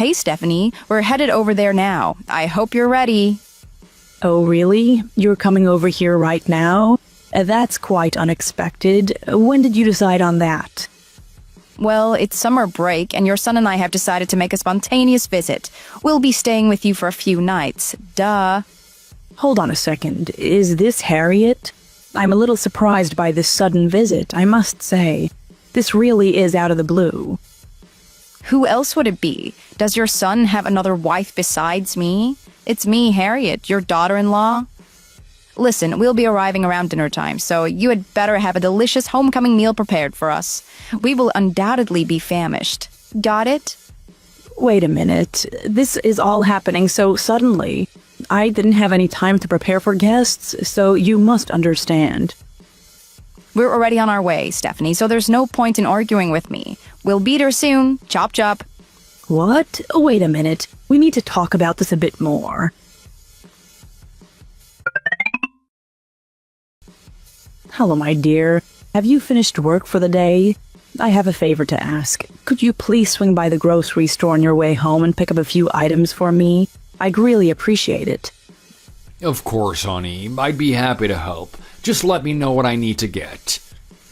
Hey, Stephanie, we're headed over there now. I hope you're ready. Oh, really? You're coming over here right now? That's quite unexpected. When did you decide on that? Well, it's summer break, and your son and I have decided to make a spontaneous visit. We'll be staying with you for a few nights. Duh. Hold on a second. Is this Harriet? I'm a little surprised by this sudden visit, I must say. This really is out of the blue. Who else would it be? Does your son have another wife besides me? It's me, Harriet, your daughter-in-law. Listen, we'll be arriving around dinner time, so you had better have a delicious homecoming meal prepared for us. We will undoubtedly be famished. Got it? Wait a minute. This is all happening so suddenly. I didn't have any time to prepare for guests, so you must understand. We're already on our way, Stephanie, so there's no point in arguing with me. We'll be there soon. Chop chop. What? Wait a minute. We need to talk about this a bit more. Hello, my dear. Have you finished work for the day? I have a favor to ask. Could you please swing by the grocery store on your way home and pick up a few items for me? I'd really appreciate it. Of course, honey. I'd be happy to help. Just let me know what I need to get.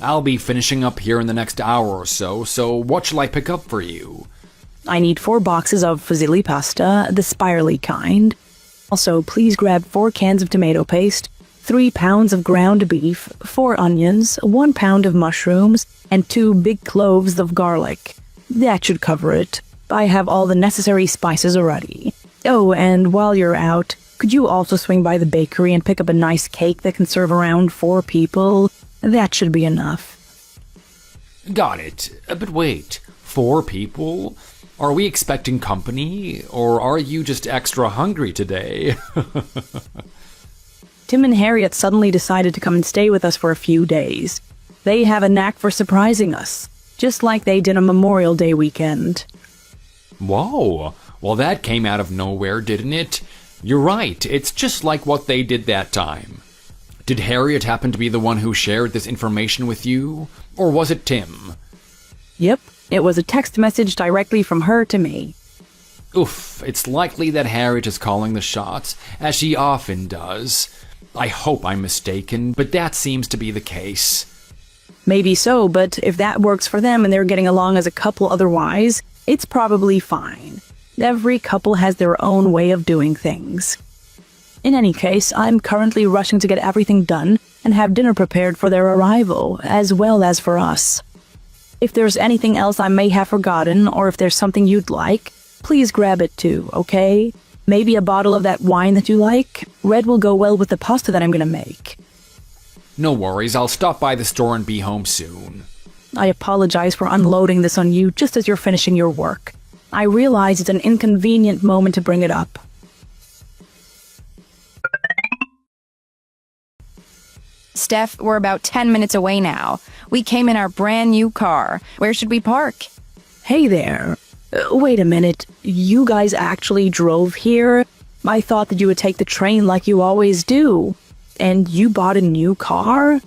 I'll be finishing up here in the next hour or so what shall I pick up for you? I need 4 boxes of fusilli pasta, the spirally kind. Also, please grab 4 cans of tomato paste, 3 pounds of ground beef, 4 onions, 1 pound of mushrooms, and 2 big cloves of garlic. That should cover it. I have all the necessary spices already. Oh, and while you're out, could you also swing by the bakery and pick up a nice cake that can serve around 4 people? That should be enough. Got it. But wait, 4 people? Are we expecting company, or are you just extra hungry today? Tim and Harriet suddenly decided to come and stay with us for a few days. They have a knack for surprising us, just like they did on Memorial Day weekend. Whoa, well that came out of nowhere, didn't it? You're right, it's just like what they did that time. Did Harriet happen to be the one who shared this information with you, or was it Tim? Yep, it was a text message directly from her to me. Oof, it's likely that Harriet is calling the shots, as she often does. I hope I'm mistaken, but that seems to be the case. Maybe so, but if that works for them and they're getting along as a couple otherwise, it's probably fine. Every couple has their own way of doing things. In any case, I'm currently rushing to get everything done and have dinner prepared for their arrival, as well as for us. If there's anything else I may have forgotten, or if there's something you'd like, please grab it too, okay? Maybe a bottle of that wine that you like? Red will go well with the pasta that I'm gonna make. No worries, I'll stop by the store and be home soon. I apologize for unloading this on you just as you're finishing your work. I realize it's an inconvenient moment to bring it up. Steph, we're about 10 minutes away now. We came in our brand new car. Where should we park? Hey there. Wait a minute. You guys actually drove here? I thought that you would take the train like you always do. And you bought a new car?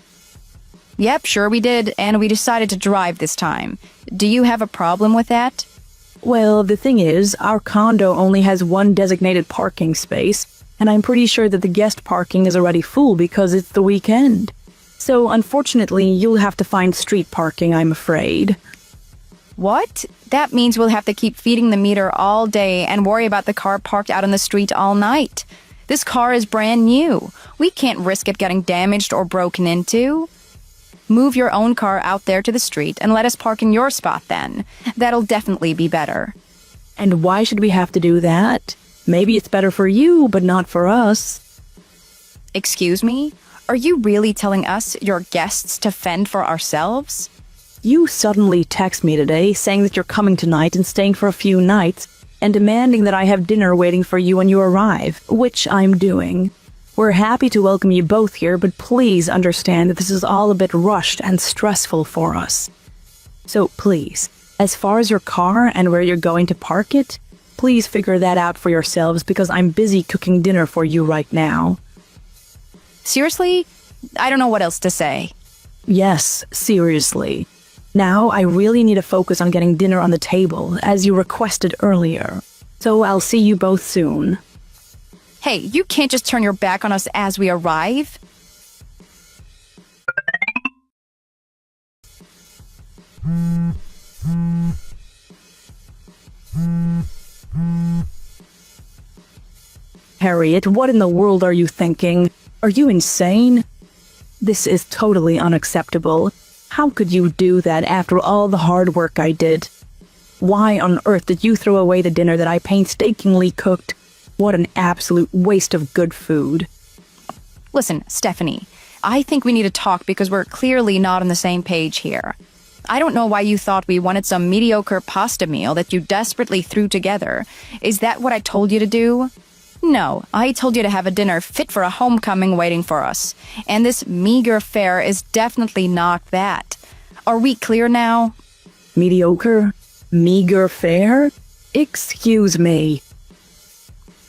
Yep, sure we did, and we decided to drive this time. Do you have a problem with that? Well, the thing is, our condo only has 1 designated parking space, and I'm pretty sure that the guest parking is already full because it's the weekend. So, unfortunately, you'll have to find street parking, I'm afraid. What? That means we'll have to keep feeding the meter all day and worry about the car parked out on the street all night. This car is brand new. We can't risk it getting damaged or broken into. Move your own car out there to the street and let us park in your spot then. That'll definitely be better. And why should we have to do that? Maybe it's better for you, but not for us. Excuse me? Are you really telling us, your guests, to fend for ourselves? You suddenly text me today saying that you're coming tonight and staying for a few nights, and demanding that I have dinner waiting for you when you arrive, which I'm doing. We're happy to welcome you both here, but please understand that this is all a bit rushed and stressful for us. So please, as far as your car and where you're going to park it, please figure that out for yourselves because I'm busy cooking dinner for you right now. Seriously? I don't know what else to say. Yes, seriously. Now I really need to focus on getting dinner on the table, as you requested earlier. So I'll see you both soon. Hey, you can't just turn your back on us as we arrive. Harriet, what in the world are you thinking? Are you insane? This is totally unacceptable. How could you do that after all the hard work I did? Why on earth did you throw away the dinner that I painstakingly cooked? What an absolute waste of good food. Listen, Stephanie, I think we need to talk because we're clearly not on the same page here. I don't know why you thought we wanted some mediocre pasta meal that you desperately threw together. Is that what I told you to do? No, I told you to have a dinner fit for a homecoming waiting for us. And this meager fare is definitely not that. Are we clear now? Mediocre? Meager fare? Excuse me.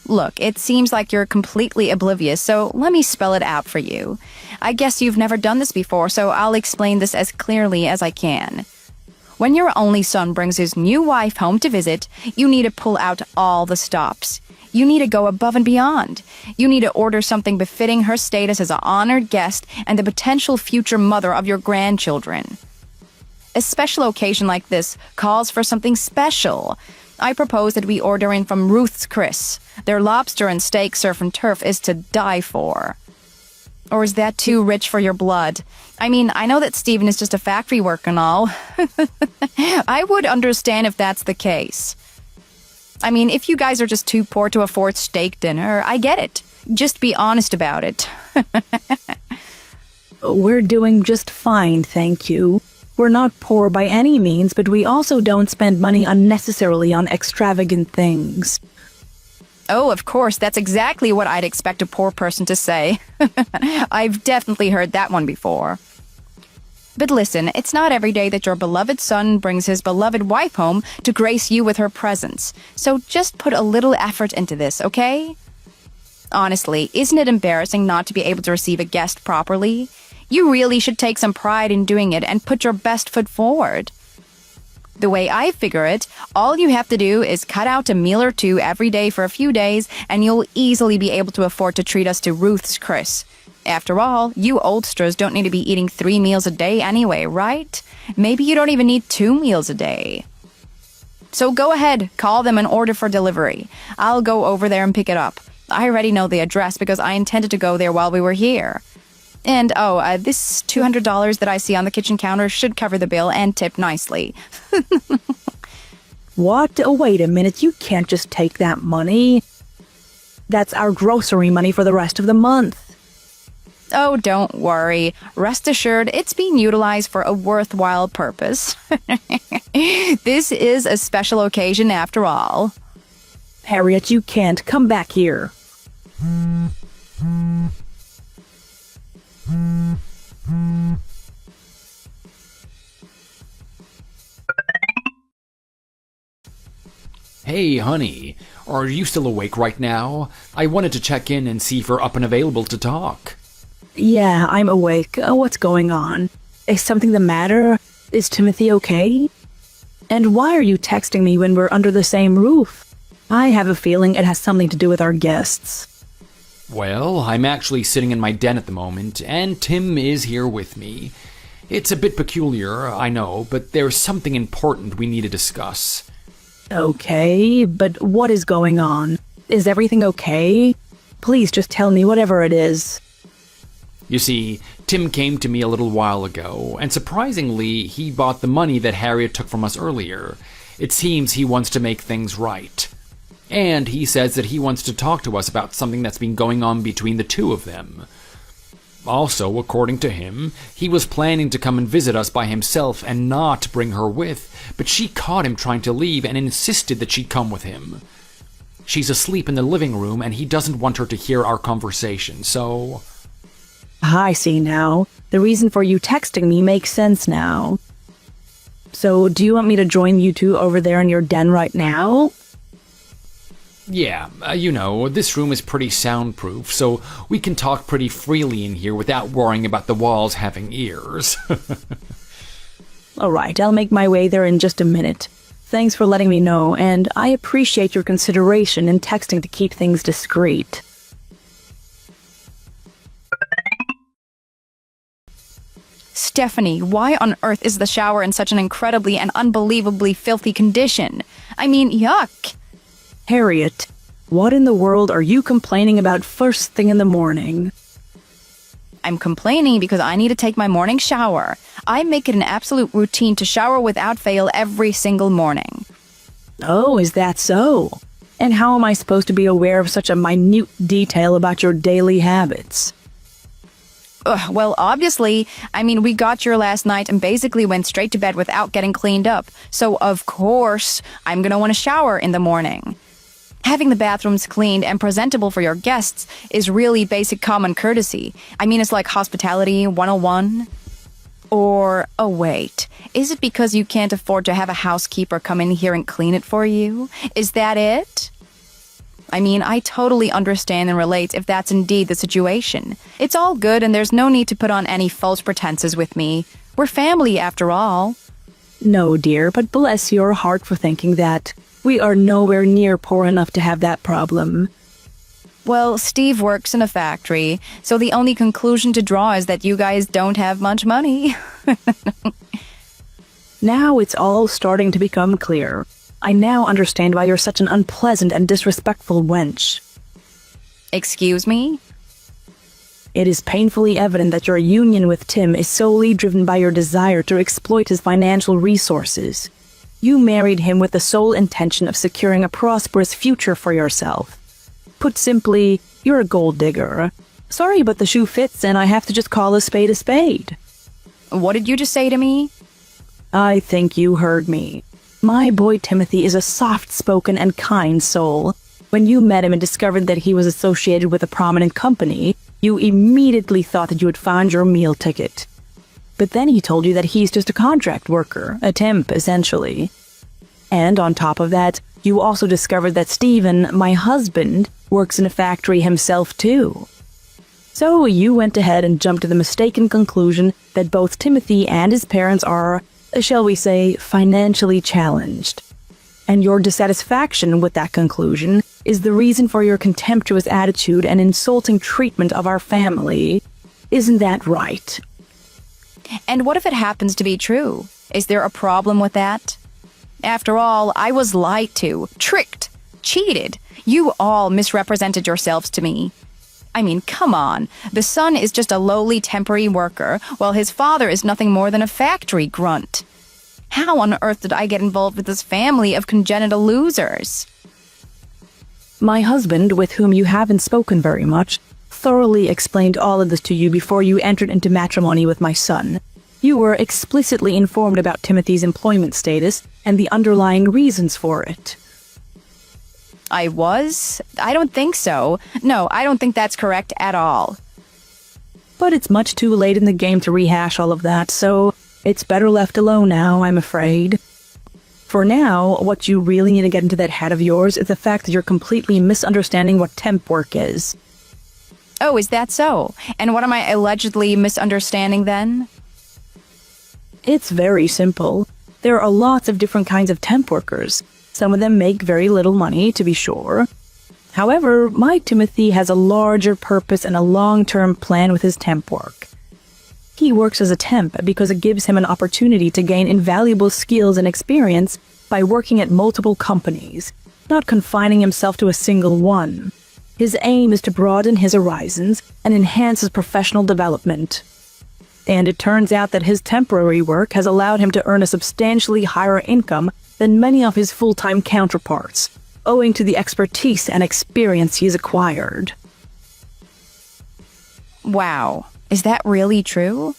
Look, it seems like you're completely oblivious, so let me spell it out for you. I guess you've never done this before, so I'll explain this as clearly as I can. When your only son brings his new wife home to visit, you need to pull out all the stops. You need to go above and beyond. You need to order something befitting her status as an honored guest and the potential future mother of your grandchildren. A special occasion like this calls for something special. I propose that we order in from Ruth's Chris. Their lobster and steak surf and turf is to die for. Or is that too rich for your blood? I mean, I know that Stephen is just a factory worker and all. I would understand if that's the case. I mean, if you guys are just too poor to afford steak dinner, I get it. Just be honest about it. We're doing just fine, thank you. We're not poor by any means, but we also don't spend money unnecessarily on extravagant things. Oh, of course, that's exactly what I'd expect a poor person to say. I've definitely heard that one before. But listen, it's not every day that your beloved son brings his beloved wife home to grace you with her presence. So just put a little effort into this, okay? Honestly, isn't it embarrassing not to be able to receive a guest properly? You really should take some pride in doing it and put your best foot forward. The way I figure it, all you have to do is cut out a meal or two every day for a few days, and you'll easily be able to afford to treat us to Ruth's Chris. After all, you oldsters don't need to be eating 3 meals a day anyway, right? Maybe you don't even need 2 meals a day. So go ahead, call them and order for delivery. I'll go over there and pick it up. I already know the address because I intended to go there while we were here. And this $200 that I see on the kitchen counter should cover the bill and tip nicely. What? Oh, wait a minute, you can't just take that money. That's our grocery money for the rest of the month. Oh, don't worry. Rest assured, it's being utilized for a worthwhile purpose. This is a special occasion after all. Harriet, you can't. Come back here. Hey, honey, are you still awake right now? I wanted to check in and see if you're up and available to talk. Yeah, I'm awake. What's going on? Is something the matter? Is Timothy okay? And why are you texting me when we're under the same roof? I have a feeling it has something to do with our guests. Well, I'm actually sitting in my den at the moment, and Tim is here with me. It's a bit peculiar, I know, but there's something important we need to discuss. Okay, but what is going on? Is everything okay? Please just tell me whatever it is. You see, Tim came to me a little while ago, and surprisingly, he bought the money that Harriet took from us earlier. It seems he wants to make things right. And he says that he wants to talk to us about something that's been going on between the two of them. Also, according to him, he was planning to come and visit us by himself and not bring her with, but she caught him trying to leave and insisted that she come with him. She's asleep in the living room, and he doesn't want her to hear our conversation, so... I see now. The reason for you texting me makes sense now. So, do you want me to join you two over there in your den right now? Yeah, this room is pretty soundproof, so we can talk pretty freely in here without worrying about the walls having ears. Alright, I'll make my way there in just a minute. Thanks for letting me know, and I appreciate your consideration in texting to keep things discreet. Stephanie, why on earth is the shower in such an incredibly and unbelievably filthy condition? I mean, yuck. Harriet, what in the world are you complaining about first thing in the morning? I'm complaining because I need to take my morning shower. I make it an absolute routine to shower without fail every single morning. Oh, is that so? And how am I supposed to be aware of such a minute detail about your daily habits? Well, obviously, we got here last night and basically went straight to bed without getting cleaned up. So, of course, I'm gonna want to shower in the morning. Having the bathrooms cleaned and presentable for your guests is really basic common courtesy. It's like hospitality 101. Or, oh wait, is it because you can't afford to have a housekeeper come in here and clean it for you? Is that it? I totally understand and relate if that's indeed the situation. It's all good and there's no need to put on any false pretenses with me. We're family after all. No, dear, but bless your heart for thinking that. We are nowhere near poor enough to have that problem. Well, Steve works in a factory, so the only conclusion to draw is that you guys don't have much money. Now it's all starting to become clear. I now understand why you're such an unpleasant and disrespectful wench. Excuse me? It is painfully evident that your union with Tim is solely driven by your desire to exploit his financial resources. You married him with the sole intention of securing a prosperous future for yourself. Put simply, you're a gold digger. Sorry, but the shoe fits and I have to just call a spade a spade. What did you just say to me? I think you heard me. My boy Timothy is a soft-spoken and kind soul. When you met him and discovered that he was associated with a prominent company, you immediately thought that you had found your meal ticket. But then he told you that he's just a contract worker, a temp, essentially. And on top of that, you also discovered that Stephen, my husband, works in a factory himself too. So you went ahead and jumped to the mistaken conclusion that both Timothy and his parents are, shall we say, financially challenged. And your dissatisfaction with that conclusion is the reason for your contemptuous attitude and insulting treatment of our family. Isn't that right? And what if it happens to be true? Is there a problem with that? After all, I was lied to, tricked, cheated. You all misrepresented yourselves to me. Come on. The son is just a lowly temporary worker, while his father is nothing more than a factory grunt. How on earth did I get involved with this family of congenital losers? My husband, with whom you haven't spoken very much, thoroughly explained all of this to you before you entered into matrimony with my son. You were explicitly informed about Timothy's employment status and the underlying reasons for it. I was? I don't think so. No, I don't think that's correct at all. But it's much too late in the game to rehash all of that, so it's better left alone now, I'm afraid. For now, what you really need to get into that head of yours is the fact that you're completely misunderstanding what temp work is. Oh, is that so? And what am I allegedly misunderstanding then? It's very simple. There are lots of different kinds of temp workers. Some of them make very little money, to be sure. However, my Timothy has a larger purpose and a long-term plan with his temp work. He works as a temp because it gives him an opportunity to gain invaluable skills and experience by working at multiple companies, not confining himself to a single one. His aim is to broaden his horizons and enhance his professional development. And it turns out that his temporary work has allowed him to earn a substantially higher income than many of his full-time counterparts, owing to the expertise and experience he's acquired. Wow. Is that really true?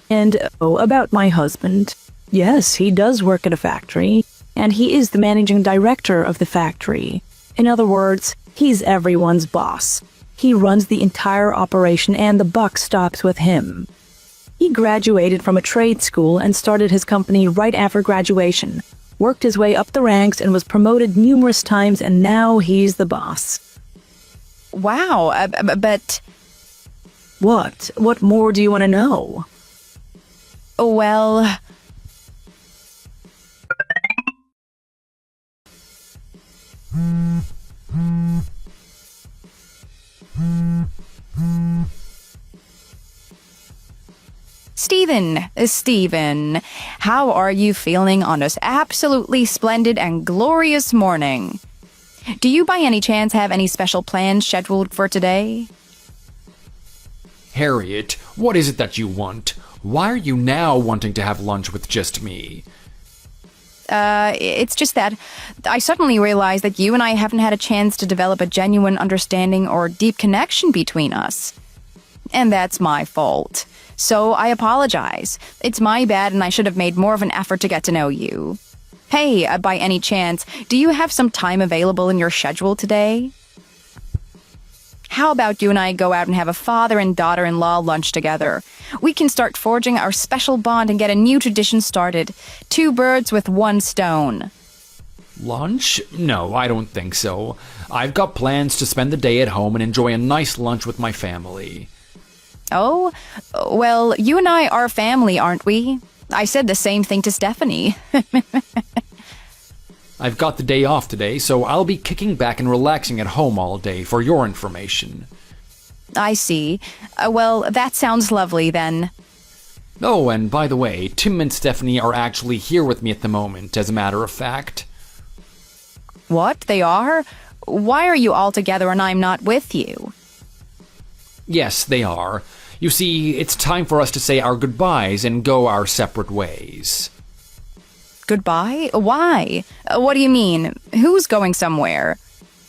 And, about my husband. Yes, he does work at a factory, and he is the managing director of the factory. In other words, he's everyone's boss. He runs the entire operation and the buck stops with him. He graduated from a trade school and started his company right after graduation, worked his way up the ranks and was promoted numerous times, and now he's the boss. Wow, but... What? What more do you want to know? Well... Stephen, how are you feeling on this absolutely splendid and glorious morning? Do you by any chance have any special plans scheduled for today? Harriet, what is it that you want? Why are you now wanting to have lunch with just me? It's just that I suddenly realized that you and I haven't had a chance to develop a genuine understanding or deep connection between us. And that's my fault. So I apologize. It's my bad and I should have made more of an effort to get to know you. Hey, by any chance, do you have some time available in your schedule today? How about you and I go out and have a father and daughter-in-law lunch together? We can start forging our special bond and get a new tradition started. 2 birds with 1 stone. Lunch? No, I don't think so. I've got plans to spend the day at home and enjoy a nice lunch with my family. Oh? Well, you and I are family, aren't we? I said the same thing to Stephanie. I've got the day off today, so I'll be kicking back and relaxing at home all day, for your information. I see. Well, that sounds lovely, then. Oh, and by the way, Tim and Stephanie are actually here with me at the moment, as a matter of fact. What? They are? Why are you all together and I'm not with you? Yes, they are. You see, it's time for us to say our goodbyes and go our separate ways. Goodbye? Why? What do you mean? Who's going somewhere?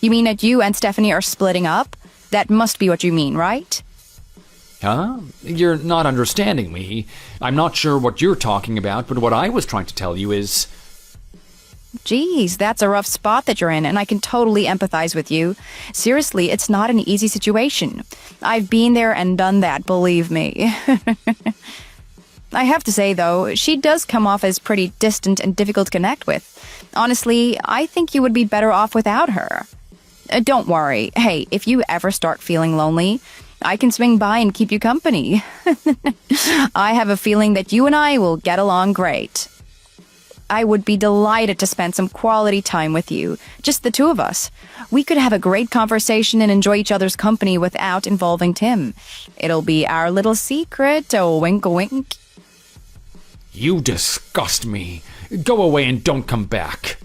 You mean that you and Stephanie are splitting up? That must be what you mean, right? Huh? You're not understanding me. I'm not sure what you're talking about, but what I was trying to tell you is... Geez, that's a rough spot that you're in, and I can totally empathize with you. Seriously, it's not an easy situation. I've been there and done that, believe me. I have to say, though, she does come off as pretty distant and difficult to connect with. Honestly, I think you would be better off without her. Don't worry. Hey, if you ever start feeling lonely, I can swing by and keep you company. I have a feeling that you and I will get along great. I would be delighted to spend some quality time with you, just the 2 of us. We could have a great conversation and enjoy each other's company without involving Tim. It'll be our little secret, oh wink wink. You disgust me. Go away and don't come back.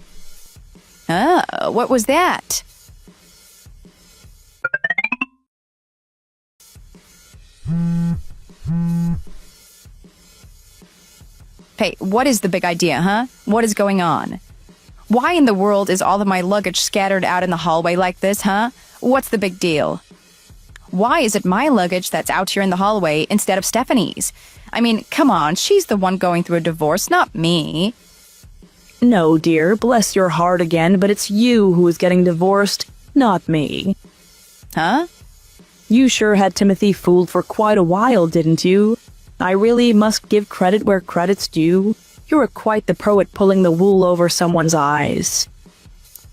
What was that? Hey, what is the big idea, huh? What is going on? Why in the world is all of my luggage scattered out in the hallway like this, huh? What's the big deal? Why is it my luggage that's out here in the hallway instead of Stephanie's? I mean, come on, she's the one going through a divorce, not me. No, dear, bless your heart again, but it's you who is getting divorced, not me. Huh? You sure had Timothy fooled for quite a while, didn't you? I really must give credit where credit's due. You're quite the pro at pulling the wool over someone's eyes.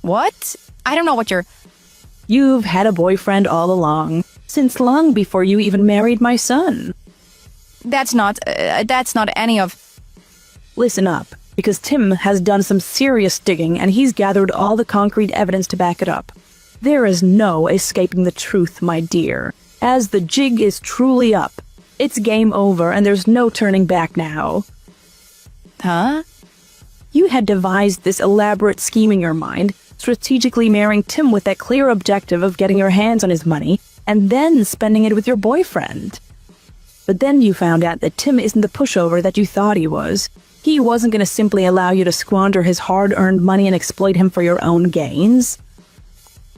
What? I don't know what you're... You've had a boyfriend all along, since long before you even married my son. That's not any of... Listen up, because Tim has done some serious digging and he's gathered all the concrete evidence to back it up. There is no escaping the truth, my dear, as the jig is truly up. It's game over and there's no turning back now. Huh? You had devised this elaborate scheme in your mind, strategically marrying Tim with that clear objective of getting your hands on his money and then spending it with your boyfriend. But then you found out that Tim isn't the pushover that you thought he was. He wasn't going to simply allow you to squander his hard-earned money and exploit him for your own gains.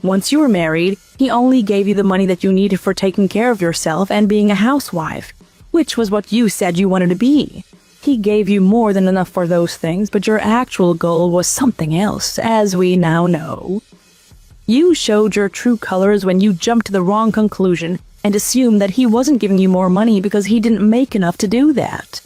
Once you were married, he only gave you the money that you needed for taking care of yourself and being a housewife, which was what you said you wanted to be. He gave you more than enough for those things, but your actual goal was something else, as we now know. You showed your true colors when you jumped to the wrong conclusion and assumed that he wasn't giving you more money because he didn't make enough to do that.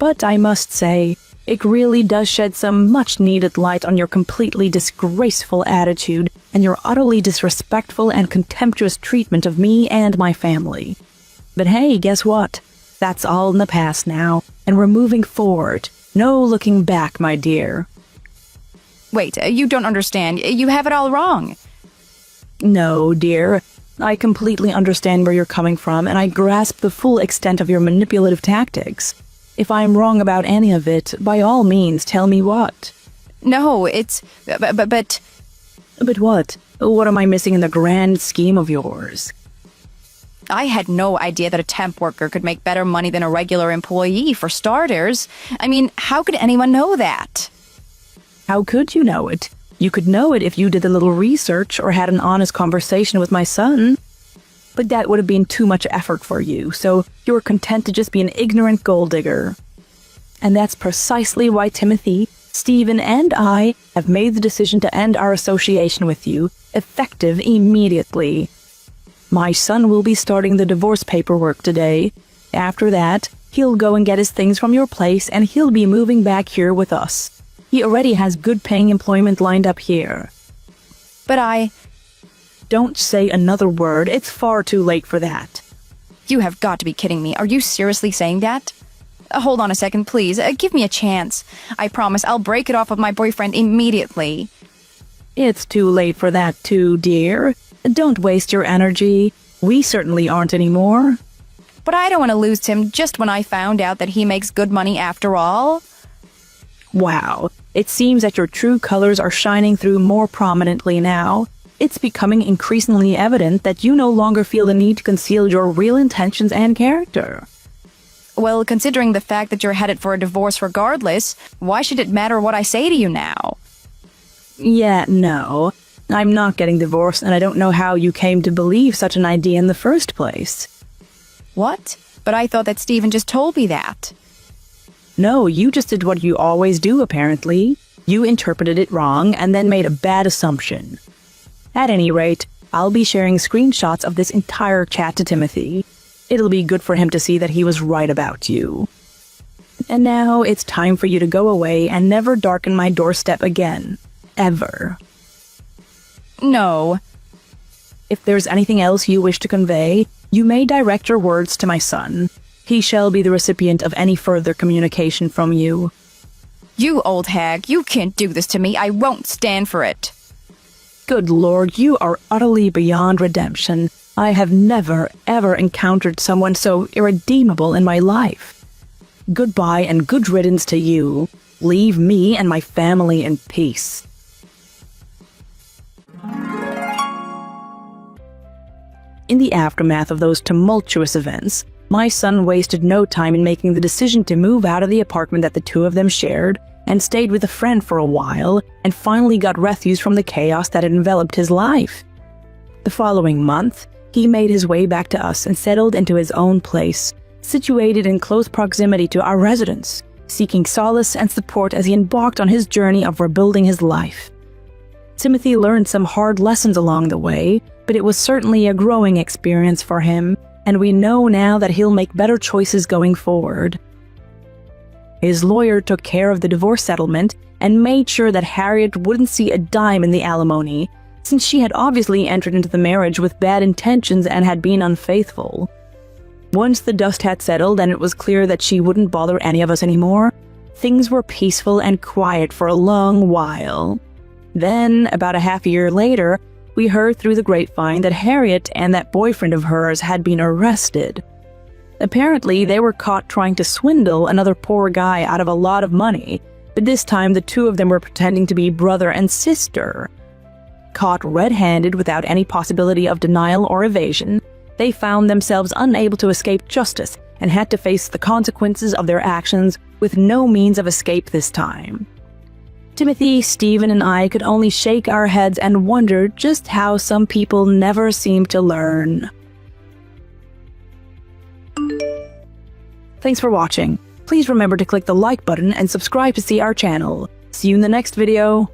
But I must say, it really does shed some much-needed light on your completely disgraceful attitude and your utterly disrespectful and contemptuous treatment of me and my family. But hey, guess what? That's all in the past now, and we're moving forward. No looking back, my dear. Wait, you don't understand. You have it all wrong. No, dear. I completely understand where you're coming from, and I grasp the full extent of your manipulative tactics. If I'm wrong about any of it, by all means, tell me what. No, it's... But... But what? What am I missing in the grand scheme of yours? I had no idea that a temp worker could make better money than a regular employee, for starters. I mean, how could anyone know that? How could you know it? You could know it if you did a little research or had an honest conversation with my son. But that would have been too much effort for you, so you were content to just be an ignorant gold digger. And that's precisely why Timothy, Stephen, and I have made the decision to end our association with you, effective immediately. My son will be starting the divorce paperwork today. After that, he'll go and get his things from your place, and he'll be moving back here with us. He already has good-paying employment lined up here. But I... Don't say another word. It's far too late for that. You have got to be kidding me. Are you seriously saying that? Hold on a second, please. Give me a chance. I promise I'll break it off with my boyfriend immediately. It's too late for that too, dear. Don't waste your energy. We certainly aren't anymore. But I don't want to lose him just when I found out that he makes good money after all. Wow. It seems that your true colors are shining through more prominently now. It's becoming increasingly evident that you no longer feel the need to conceal your real intentions and character. Well, considering the fact that you're headed for a divorce regardless, why should it matter what I say to you now? Yeah, no. I'm not getting divorced, and I don't know how you came to believe such an idea in the first place. What? But I thought that Stephen just told me that. No, you just did what you always do, apparently. You interpreted it wrong and then made a bad assumption. At any rate, I'll be sharing screenshots of this entire chat to Timothy. It'll be good for him to see that he was right about you. And now it's time for you to go away and never darken my doorstep again. Ever. No. If there's anything else you wish to convey, you may direct your words to my son. He shall be the recipient of any further communication from you. You old hag, you can't do this to me. I won't stand for it. Good Lord, you are utterly beyond redemption. I have never, ever encountered someone so irredeemable in my life. Goodbye and good riddance to you. Leave me and my family in peace. In the aftermath of those tumultuous events, my son wasted no time in making the decision to move out of the apartment that the two of them shared and stayed with a friend for a while and finally got refuse from the chaos that had enveloped his life. The following month, he made his way back to us and settled into his own place, situated in close proximity to our residence, seeking solace and support as he embarked on his journey of rebuilding his life. Timothy learned some hard lessons along the way, but it was certainly a growing experience for him, and we know now that he'll make better choices going forward. His lawyer took care of the divorce settlement and made sure that Harriet wouldn't see a dime in the alimony, since she had obviously entered into the marriage with bad intentions and had been unfaithful. Once the dust had settled and it was clear that she wouldn't bother any of us anymore, things were peaceful and quiet for a long while. Then, about a half year later, we heard through the grapevine that Harriet and that boyfriend of hers had been arrested. Apparently, they were caught trying to swindle another poor guy out of a lot of money, but this time the two of them were pretending to be brother and sister. Caught red-handed without any possibility of denial or evasion, they found themselves unable to escape justice and had to face the consequences of their actions with no means of escape this time. Timothy, Stephen, and I could only shake our heads and wonder just how some people never seem to learn. Thanks for watching. Please remember to click the like button and subscribe to see our channel. See you in the next video.